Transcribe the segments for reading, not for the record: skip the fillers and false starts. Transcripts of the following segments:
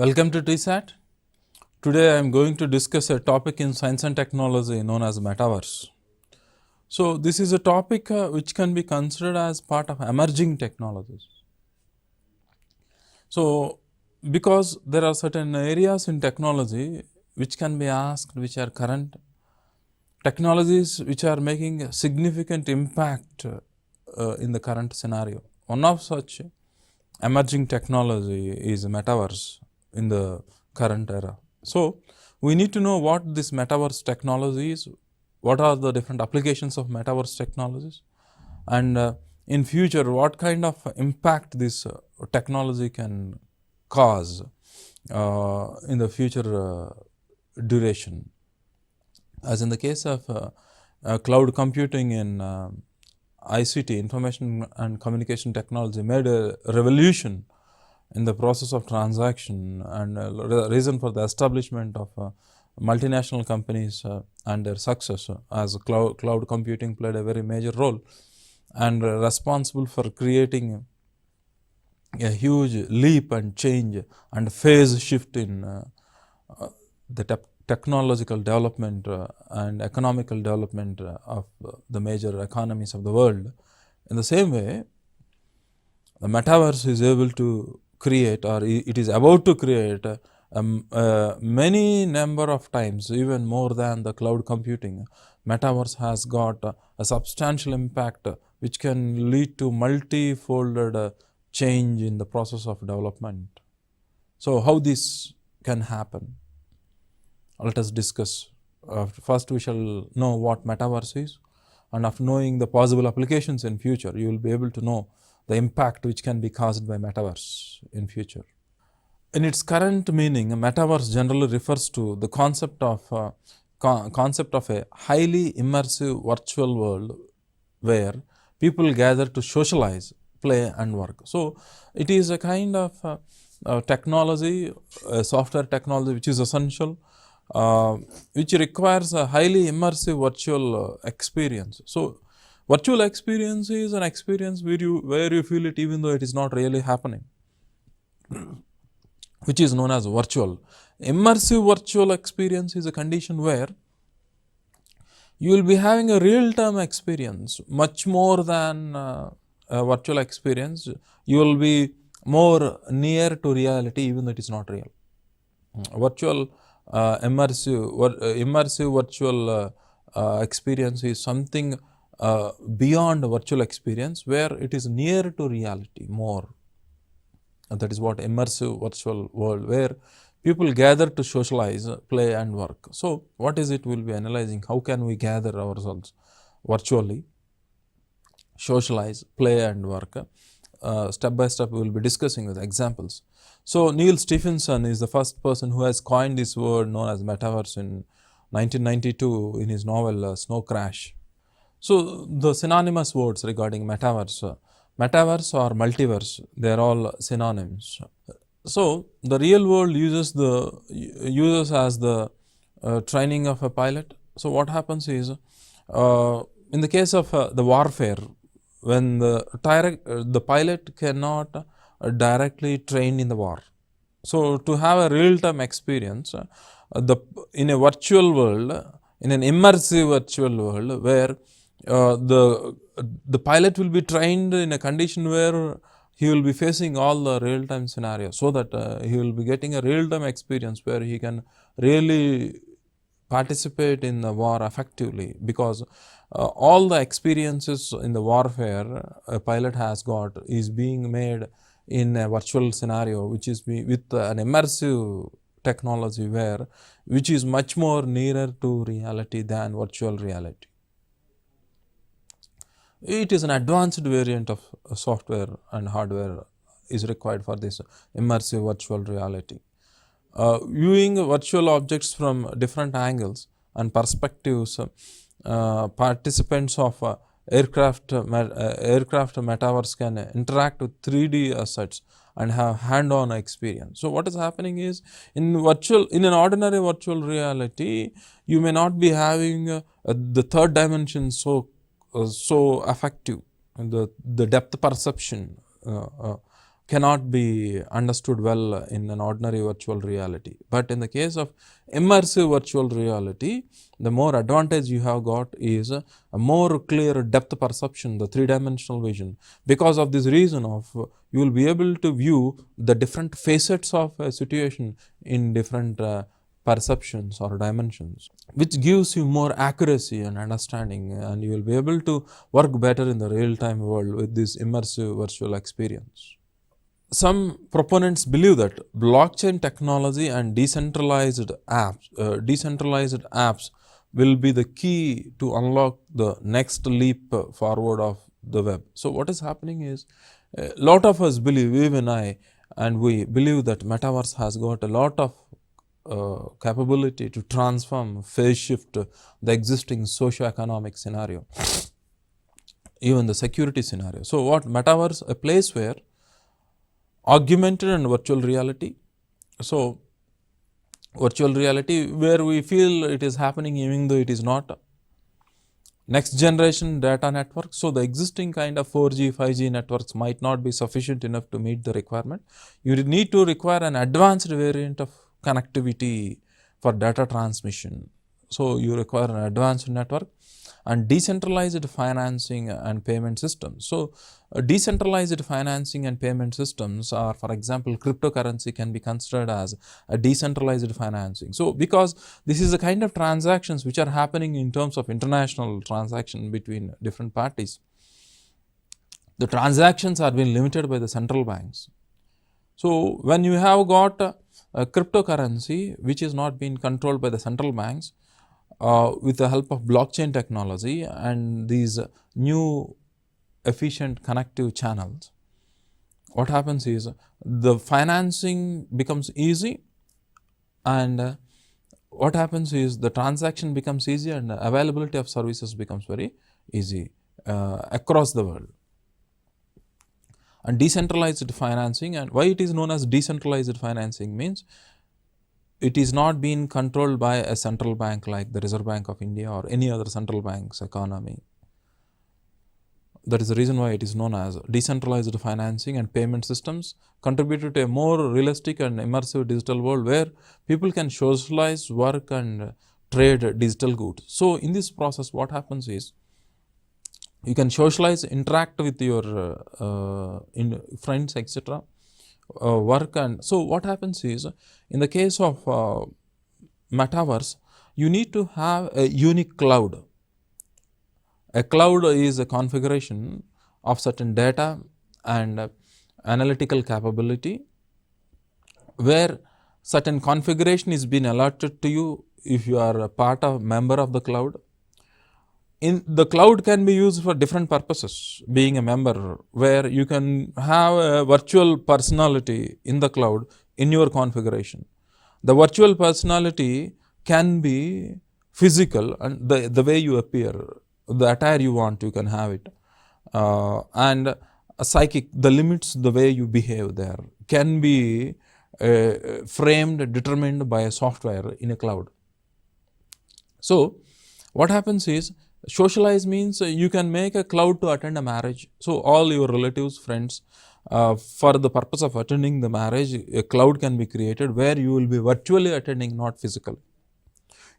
Welcome to Tspsc. Today I am going to discuss a topic in science and technology known as Metaverse. So this is a topic which can be considered as part of emerging technologies. So because there are certain areas in technology which can be asked, which are current technologies which are making a significant impact in the current scenario. One of such emerging technology is Metaverse in the current era. So we need to know what this Metaverse technology is, what are the different applications of Metaverse technologies, and in future what kind of impact this technology can cause in the future duration. As in the case of cloud computing in ICT, information and communication technology, made a revolution in the process of transaction and reason for the establishment of multinational companies and their success, as cloud computing played a very major role and responsible for creating a huge leap and change and phase shift in the technological development and economical development of the major economies of the world. In the same way, the Metaverse is able to create, or it is about to create, many number of times, even more than the cloud computing. Metaverse has got a substantial impact which can lead to multi-folded change in the process of development. So how this can happen? Let us discuss. First we shall know what Metaverse is, and after knowing the possible applications in future, you will be able to know the impact which can be caused by Metaverse in future. In its current meaning, Metaverse generally refers to the concept of a highly immersive virtual world where people gather to socialize, play and work. So it is a kind of technology, software technology which is essential, which requires a highly immersive virtual experience. So virtual experience is an experience where you feel it even though it is not really happening, which is known as virtual. Immersive virtual experience is a condition where you will be having a real-time experience much more than a virtual experience. You will be more near to reality even though it is not real. Immersive virtual experience is something beyond virtual experience, where it is near to reality more. And that is what immersive virtual world, where people gather to socialize, play and work. So what is it we will be analyzing? How can we gather ourselves virtually, socialize, play and work? Step by step we will be discussing with examples. So Neil Stephenson is the first person who has coined this word known as Metaverse in 1992 in his novel Snow Crash. So the synonymous words regarding Metaverse or multiverse, they are all synonyms. So the real world uses as the training of a pilot. So what happens is, in the case of the warfare, when the pilot cannot directly train in the war. So to have a real-time experience in a virtual world, in an immersive virtual world, where the pilot will be trained in a condition where he will be facing all the real-time scenarios, so that he will be getting a real-time experience where he can really participate in the war effectively, because all the experiences in the warfare a pilot has got is being made in a virtual scenario, which is with an immersive technology which is much more nearer to reality than virtual reality. It is an advanced variant of software and hardware is required for this immersive virtual reality. Viewing virtual objects from different angles and perspectives, participants of aircraft metaverse can interact with 3D assets and have hand-on experience. So what is happening is, in an ordinary virtual reality, you may not be having the third dimension so effective, the depth perception cannot be understood well in an ordinary virtual reality. But in the case of immersive virtual reality, the more advantage you have got is a more clear depth perception, the three-dimensional vision. Because of this reason of you will be able to view the different facets of a situation in different perceptions or dimensions, which gives you more accuracy and understanding, and you will be able to work better in the real-time world with this immersive virtual experience. Some proponents believe that blockchain technology and decentralized apps will be the key to unlock the next leap forward of the web. So what is happening is, a lot of us believe, even I, and we believe that Metaverse has got a lot of capability to transform, phase shift the existing socio-economic scenario, even the security scenario. So what Metaverse, a place where augmented and virtual reality. So virtual reality where we feel it is happening even though it is not. Next generation data network. So the existing kind of 4G, 5G networks might not be sufficient enough to meet the requirement. You need to require an advanced variant of connectivity for data transmission. So you require an advanced network. And decentralized financing and payment systems. So decentralized financing and payment systems are, for example, cryptocurrency can be considered as a decentralized financing. So because this is a kind of transactions which are happening in terms of international transaction between different parties, the transactions are being limited by the central banks. So when you have got a cryptocurrency which is not being controlled by the central banks, with the help of blockchain technology and these new efficient connective channels, what happens is the financing becomes easy, and what happens is the transaction becomes easy and the availability of services becomes very easy across the world. And decentralized financing, and why it is known as decentralized financing means it is not being controlled by a central bank like the Reserve Bank of India or any other central bank's economy. That is the reason why it is known as decentralized financing and payment systems contributed to a more realistic and immersive digital world where people can socialize, work and trade digital goods. So in this process, what happens is you can socialize, interact with your friends, etc. Work. And so what happens is, in the case of Metaverse, you need to have a unique cloud. A cloud is a configuration of certain data and analytical capability where certain configuration is being allotted to you if you are a member of the cloud. The cloud can be used for different purposes, being a member, where you can have a virtual personality in the cloud in your configuration. The virtual personality can be physical, and the way you appear, the attire you want, you can have it. And a psychic, the limits, the way you behave there can be framed, determined by a software in a cloud. So what happens is, socialize means you can make a cloud to attend a marriage. So all your relatives, friends, for the purpose of attending the marriage, a cloud can be created where you will be virtually attending, not physically.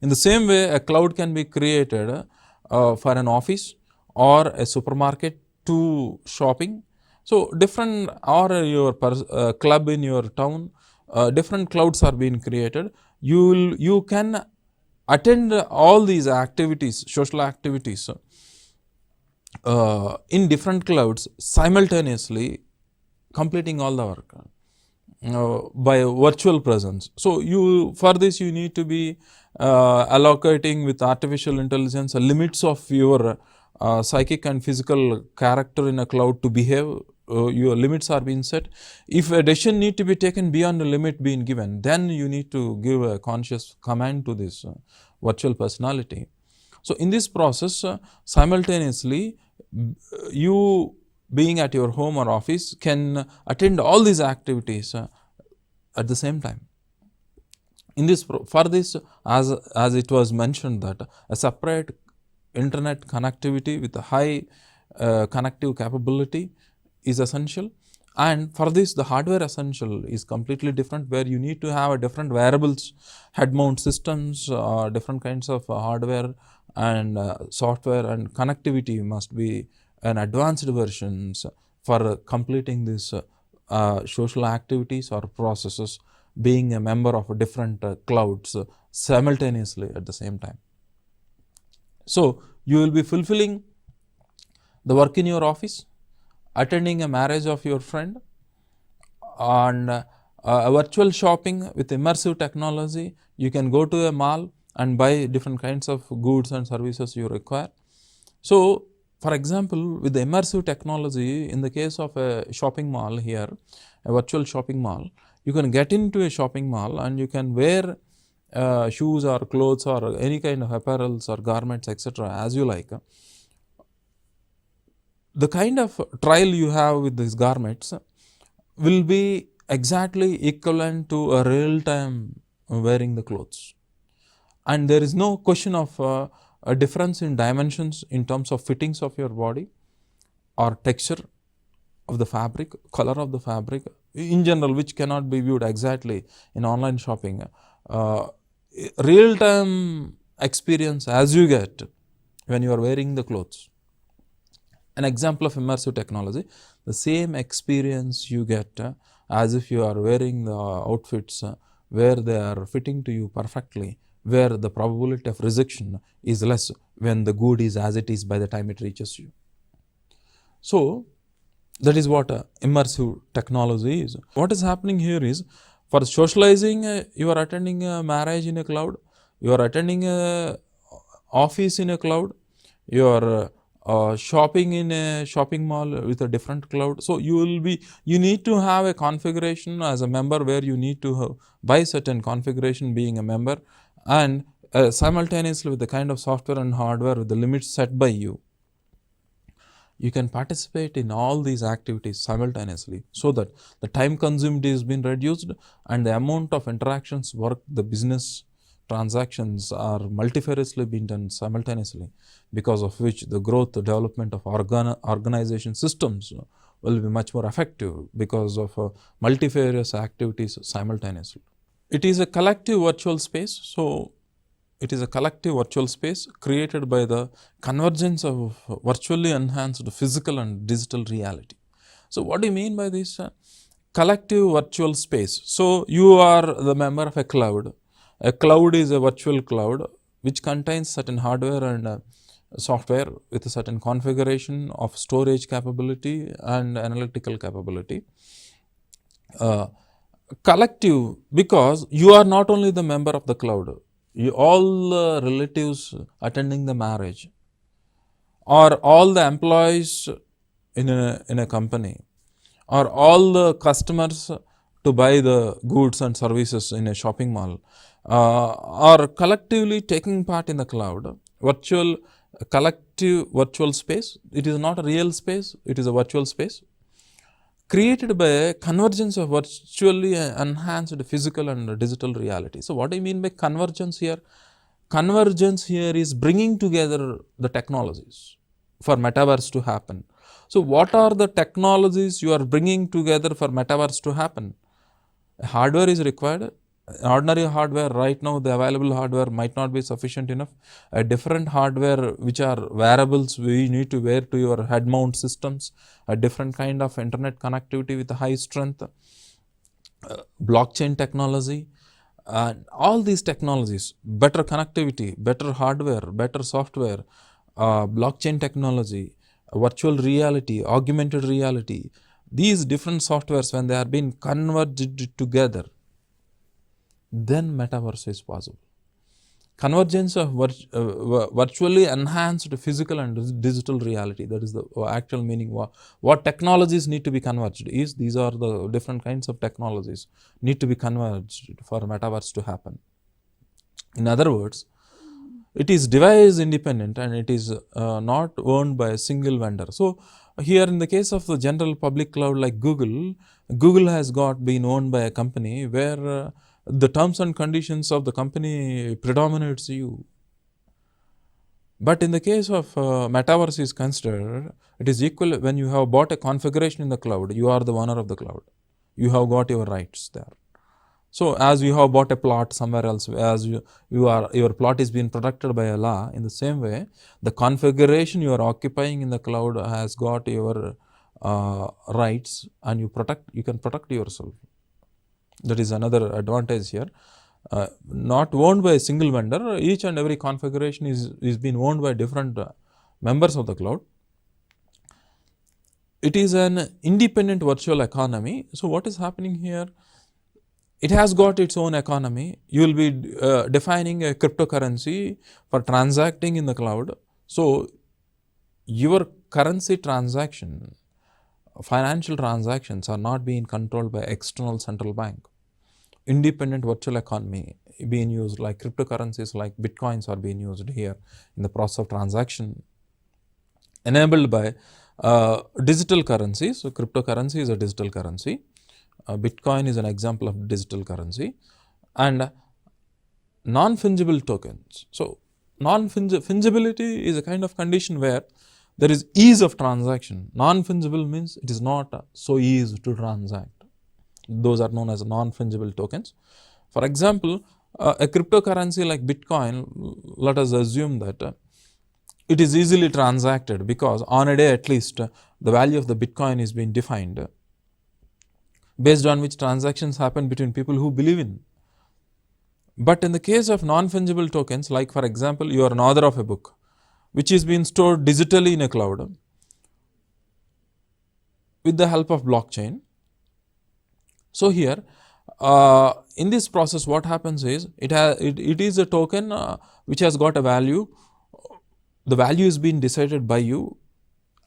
In the same way, a cloud can be created for an office or a supermarket to shopping. So different, or your club in your town, different clouds are being created. You can attend all these activities, social activities in different clouds simultaneously, completing all the work by virtual presence. So for this you need to be allocating with artificial intelligence limits of your psychic and physical character in a cloud to behave. Your limits are being set. If a decision need to be taken beyond the limit being given, then you need to give a conscious command to this virtual personality. So in this process, simultaneously, you being at your home or office can attend all these activities at the same time. In this, for this, as it was mentioned, that a separate internet connectivity with a high connective capability is essential, And for this, the hardware essential is completely different, where you need to have a different wearables, head mount systems, different kinds of hardware and software, and connectivity must be an advanced versions for completing this social activities or processes, being a member of different clouds simultaneously at the same time. So, you will be fulfilling the work in your office, attending a marriage of your friend, and a virtual shopping with immersive technology. You can go to a mall and buy different kinds of goods and services you require. So, for example, with the immersive technology, in the case of a shopping mall here, a virtual shopping mall, you can get into a shopping mall and you can wear shoes or clothes or any kind of apparels or garments, etc., as you like. The kind of trial you have with these garments will be exactly equivalent to a real time wearing the clothes, and there is no question of a difference in dimensions in terms of fittings of your body or texture of the fabric, color of the fabric in general, which cannot be viewed exactly in online shopping. Real time experience as you get when you are wearing the clothes. An example of immersive technology, the same experience you get as if you are wearing the outfits where they are fitting to you perfectly, where the probability of rejection is less when the good is as it is by the time it reaches you. So, that is what immersive technology is. What is happening here is, for socializing, you are attending a marriage in a cloud, you are attending a office in a cloud, you are shopping in a shopping mall with a different cloud. So, you need to have a configuration as a member where you need to buy certain configuration being a member, and simultaneously with the kind of software and hardware with the limits set by you. You can participate in all these activities simultaneously, so that the time consumed is been reduced and the amount of interactions, work, the business transactions are multifariously being done simultaneously, because of which the growth, the development of organization systems will be much more effective because of multifarious activities simultaneously. It is a collective virtual space. So, it is a collective virtual space created by the convergence of virtually enhanced physical and digital reality. So, what do you mean by this collective virtual space? So, you are the member of a cloud. A cloud is a virtual cloud which contains certain hardware and software with a certain configuration of storage capability and analytical capability. Collective, because you are not only the member of the cloud, all the relatives attending the marriage, or all the employees in a company, or all the customers to buy the goods and services in a shopping mall, are collectively taking part in the cloud. Collective virtual space. It is not a real space, it is a virtual space created by a convergence of virtually enhanced physical and digital reality. So, what do I mean by convergence here? Convergence here is bringing together the technologies for Metaverse to happen. So, what are the technologies you are bringing together for Metaverse to happen? Hardware is required. Ordinary hardware, right now the available hardware might not be sufficient enough. A different hardware which are wearables we need to wear to your head mount systems, a different kind of internet connectivity with high strength, blockchain technology, all these technologies, better connectivity, better hardware, better software, blockchain technology, virtual reality, augmented reality, these different softwares, when they are being converged together, then Metaverse is possible. Convergence of virtually enhanced physical and digital reality, that is the actual meaning. What technologies need to be converged is, these are the different kinds of technologies need to be converged for Metaverse to happen. In other words, it is device independent and it is not owned by a single vendor. So, here in the case of the general public cloud like Google has been owned by a company where the terms and conditions of the company predominates you. But in the case of Metaverse is considered, it is equal when you have bought a configuration in the cloud, you are the owner of the cloud. You have got your rights there. So as you have bought a plot somewhere else, as your plot is being protected by a law, in the same way, the configuration you are occupying in the cloud has got your rights, and you can protect yourself. That is another advantage here. Not owned by a single vendor, each and every configuration is being owned by different members of the cloud. It is an independent virtual economy. So what is happening here? It has got its own economy. You will be defining a cryptocurrency for transacting in the cloud. So your currency transaction, financial transactions are not being controlled by external central bank. Independent virtual economy being used, like cryptocurrencies like bitcoins are being used here in the process of transaction, enabled by digital currencies. So cryptocurrency is a digital currency. Bitcoin is an example of digital currency, and non-fungible tokens. So fungibility is a kind of condition where there is ease of transaction. Non-fungible means it is not so easy to transact. Those are known as non-fungible tokens. For example, a cryptocurrency like Bitcoin, let us assume that it is easily transacted, because on a day at least the value of the Bitcoin is being defined, based on which transactions happen between people who believe in. But in the case of non-fungible tokens, like for example, you are an author of a book, which is being stored digitally in a cloud with the help of blockchain. So here, in this process, what happens is, it is a token which has got a value. The value is being decided by you,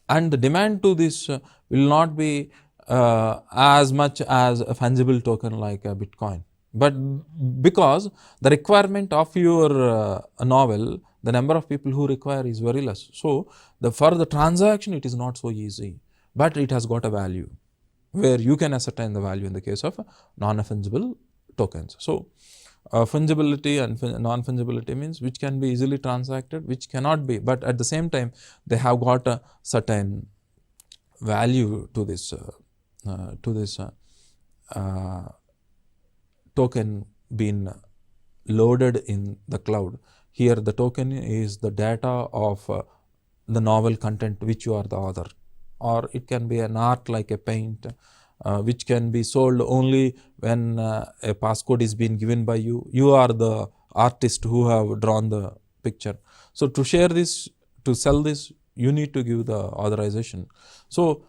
and the demand to this will not be as much as a fungible token like a Bitcoin. But because the requirement of your novel, the number of people who require is very less. So for the transaction, it is not so easy, but it has got a value where you can ascertain the value in the case of non-fungible tokens. So fungibility and non-fungibility means which can be easily transacted, which cannot be, but at the same time they have got a certain value to this token being loaded in the cloud. Here the token is the data of the novel content which you are the author, or it can be an art like a paint, which can be sold only when a passcode is being given by you. You are the artist who have drawn the picture. So to share this, to sell this, you need to give the authorization. So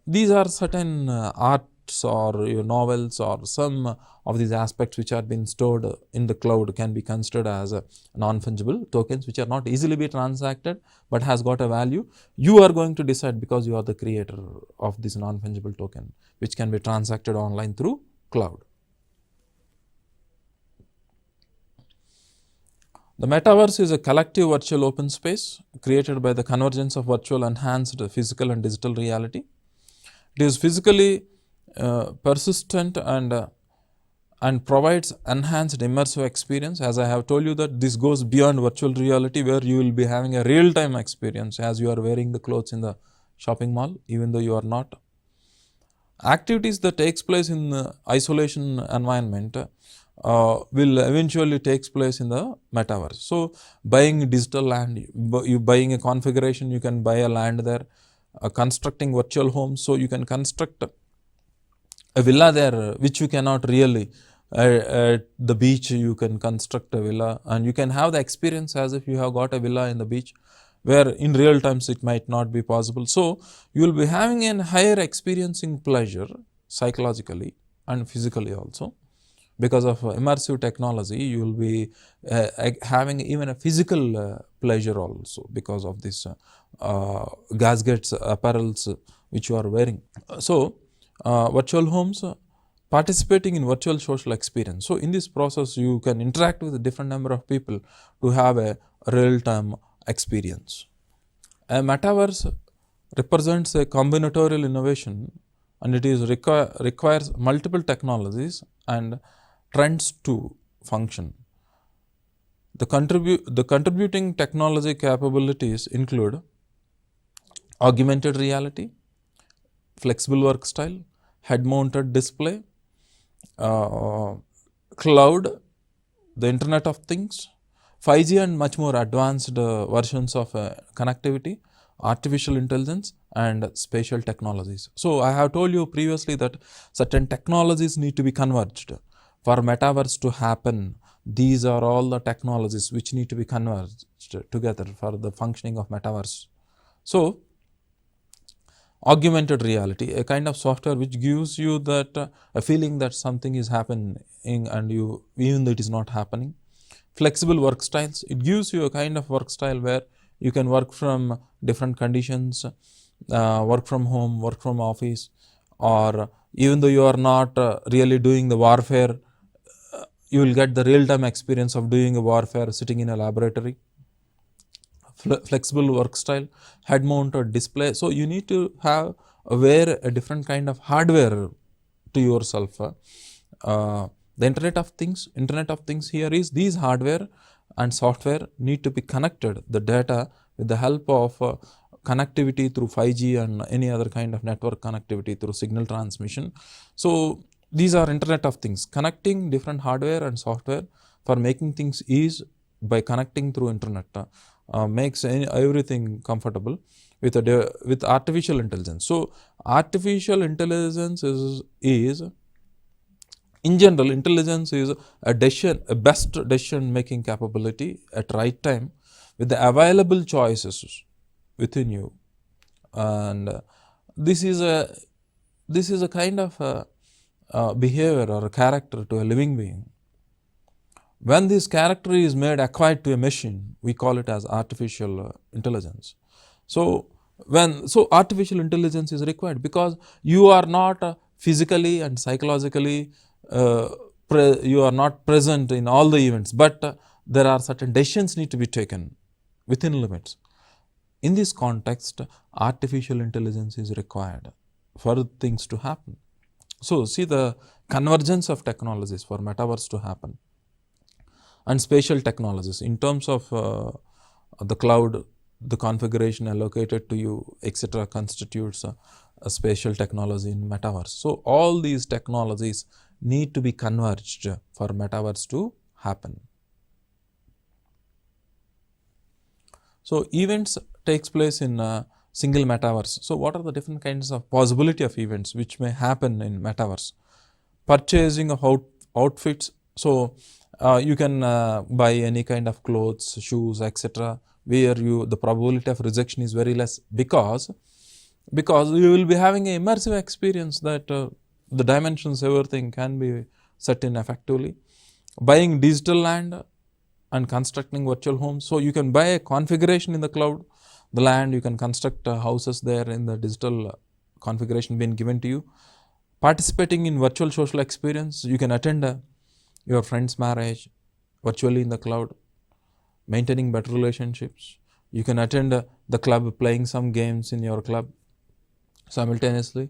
these are certain arts or your novels, or some of these aspects which are being stored in the cloud can be considered as non-fungible tokens, which are not easily be transacted but has got a value. You are going to decide, because you are the creator of this non-fungible token, which can be transacted online through cloud. The Metaverse is a collective virtual open space created by the convergence of virtual enhanced physical and digital reality. It is physically persistent and provides enhanced immersive experience. As I have told you that this goes beyond virtual reality, where you will be having a real-time experience as you are wearing the clothes in the shopping mall, even though you are not. Activities that takes place in the isolation environment will eventually takes place in the Metaverse. So buying digital land, you buying a configuration, you can buy a land there. Constructing virtual homes, so you can construct a villa there, which you cannot really. At the beach you can construct a villa, and you can have the experience as if you have got a villa in the beach, where in real times it might not be possible. So you will be having a higher experiencing pleasure psychologically and physically also. Because of immersive technology, you will be having even a physical pleasure also, because of this gadgets, apparels which you are wearing. So virtual homes, participating in virtual social experience. So in this process, you can interact with a different number of people to have a real-time experience. A Metaverse represents a combinatorial innovation, and it is requires multiple technologies and trends to function. The contributing technology capabilities include augmented reality, flexible work style, head-mounted display, cloud, the Internet of Things, 5G and much more advanced versions of connectivity, artificial intelligence and spatial technologies. So, I have told you previously that certain technologies need to be converged. For Metaverse to happen, these are all the technologies which need to be converged together for the functioning of Metaverse. So, augmented reality, a kind of software which gives you that a feeling that something is happening and even though it is not happening. Flexible work styles, it gives you a kind of work style where you can work from different conditions, work from home, work from office, or even though you are not really doing the warfare, you will get the real-time experience of doing a warfare sitting in a laboratory. Flexible work style, head-mounted display. So, you need to wear a different kind of hardware to yourself. The Internet of Things here is these hardware and software need to be connected, the data with the help of connectivity through 5G and any other kind of network connectivity through signal transmission. So, these are Internet of Things, connecting different hardware and software for making things easy by connecting through Internet. Makes everything comfortable with artificial intelligence. So, artificial intelligence is in general, intelligence is a best decision making capability at right time with the available choices within you, and this is a kind of behavior or a character to a living being. When this character is made acquired to a machine, we call it as artificial intelligence. So, artificial intelligence is required because you are not physically and psychologically you are not present in all the events, but there are certain decisions need to be taken within limits. In this context, artificial intelligence is required for things to happen. So, see the convergence of technologies for Metaverse to happen. And spatial technologies in terms of the cloud, the configuration allocated to you, etc., constitutes a spatial technology in Metaverse. So, all these technologies need to be converged for Metaverse to happen. So, events takes place in a single Metaverse. So, what are the different kinds of possibility of events which may happen in Metaverse? Purchasing of outfits. So, you can buy any kind of clothes, shoes, etc., where the probability of rejection is very less because you will be having an immersive experience that the dimensions, everything can be set in effectively. Buying digital land and constructing virtual homes. So, you can buy a configuration in the cloud, the land, you can construct houses there in the digital configuration being given to you. Participating in virtual social experience, you can attend your friend's marriage virtually in the cloud, maintaining better relationships. You can attend the club, playing some games in your club simultaneously.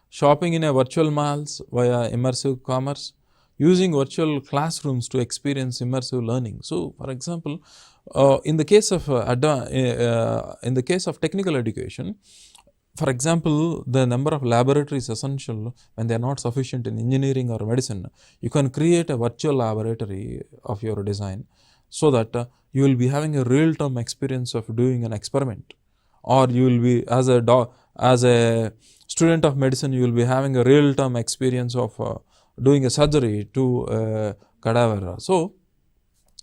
Shopping in a virtual malls via immersive commerce, using virtual classrooms to experience immersive learning. So, for example, in the case of technical education, for example, the number of laboratories essential when they are not sufficient in engineering or medicine, you can create a virtual laboratory of your design so that you will be having a real-time experience of doing an experiment, or you will be as a student of medicine, you will be having a real-time experience of doing a surgery to a cadaver. So,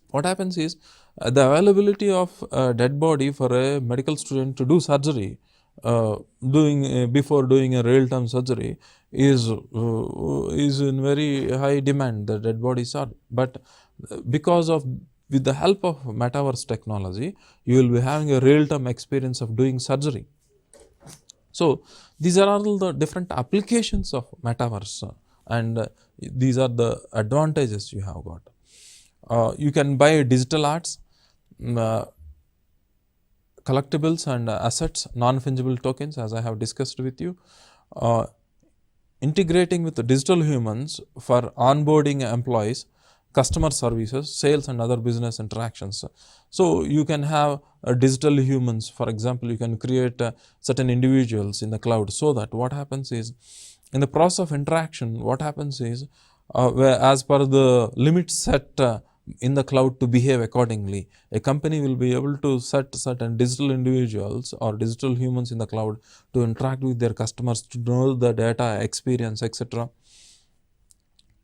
what happens is the availability of a dead body for a medical student to do surgery before doing a real-time surgery is in very high demand. The dead bodies are, but with the help of Metaverse technology, you will be having a real-time experience of doing surgery. So, these are all the different applications of Metaverse, and these are the advantages you have got. You can buy digital arts, collectibles and assets, non-fungible tokens, as I have discussed with you. Integrating with the digital humans for onboarding employees, customer services, sales and other business interactions. So you can have digital humans. For example, you can create certain individuals in the cloud, so that what happens is, in the process of interaction, what happens is, where as per the limits set in the cloud to behave accordingly, a company will be able to set certain digital individuals or digital humans in the cloud to interact with their customers, to know the data, experience, etc.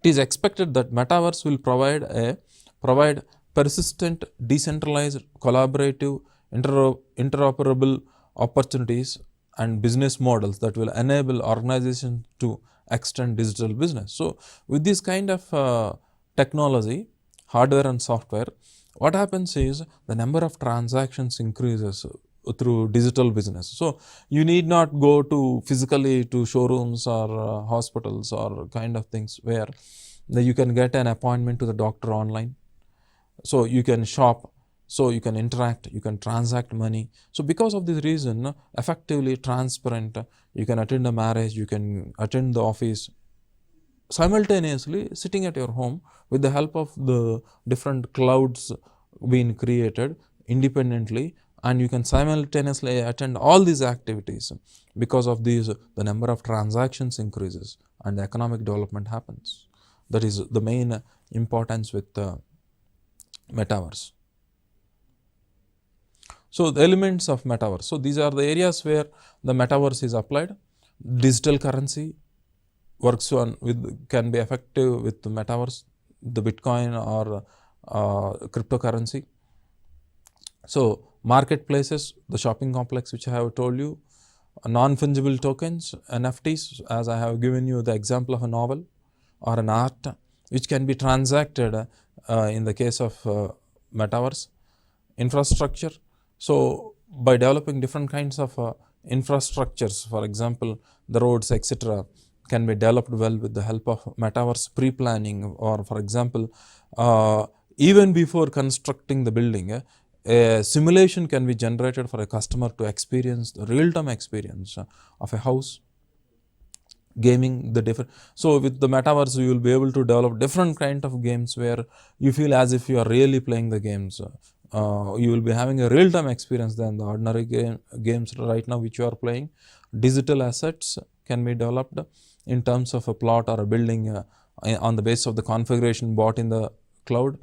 It is expected that Metaverse will provide persistent, decentralized, collaborative, interoperable opportunities and business models that will enable organizations to extend digital business. So with this kind of technology, hardware and software, what happens is the number of transactions increases through digital business. So you need not go to physically to showrooms or hospitals or kind of things where you can get an appointment to the doctor online. So you can shop, so you can interact, you can transact money. So because of this reason, effectively transparent, you can attend a marriage, you can attend the office, simultaneously sitting at your home with the help of the different clouds being created independently, and you can simultaneously attend all these activities. Because of these, the number of transactions increases and the economic development happens. That is the main importance with Metaverse. So the elements of Metaverse. So these are the areas where the Metaverse is applied. Digital currency works on with, can be effective with the Metaverse, the Bitcoin or cryptocurrency. So marketplaces, the shopping complex which I have told you, non-fungible tokens, NFTs, as I have given you the example of a novel or an art which can be transacted in the case of Metaverse. Infrastructure. So by developing different kinds of infrastructures, for example, the roads, etc., can be developed well with the help of Metaverse pre-planning, or for example, even before constructing the building, a simulation can be generated for a customer to experience the real-time experience of a house, gaming, the different. So with the Metaverse, you will be able to develop different kind of games where you feel as if you are really playing the games. You will be having a real-time experience than the ordinary games right now which you are playing. Digital assets can be developed in terms of a plot or a building on the basis of the configuration bought in the cloud.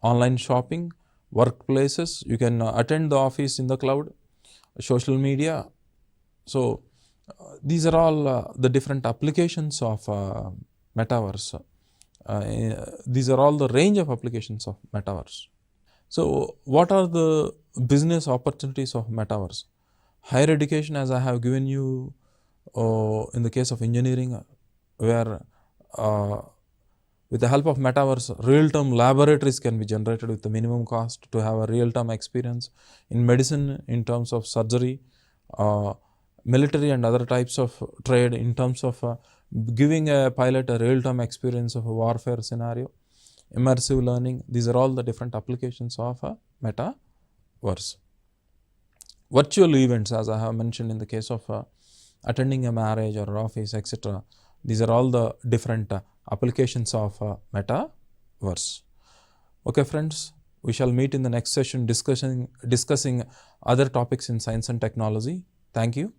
Online shopping, workplaces, you can attend the office in the cloud, social media. So these are all the different applications of Metaverse. These are all the range of applications of Metaverse. So what are the business opportunities of Metaverse? Higher education, as I have given you in the case of engineering, where with the help of Metaverse, real-time laboratories can be generated with the minimum cost to have a real-time experience. In medicine, in terms of surgery, military and other types of trade, in terms of giving a pilot a real-time experience of a warfare scenario. Immersive learning, these are all the different applications of Metaverse. Virtual events, as I have mentioned in the case of attending a marriage or office, etc. These are all the different applications of Metaverse. Okay friends, we shall meet in the next session discussing other topics in science and technology. Thank you.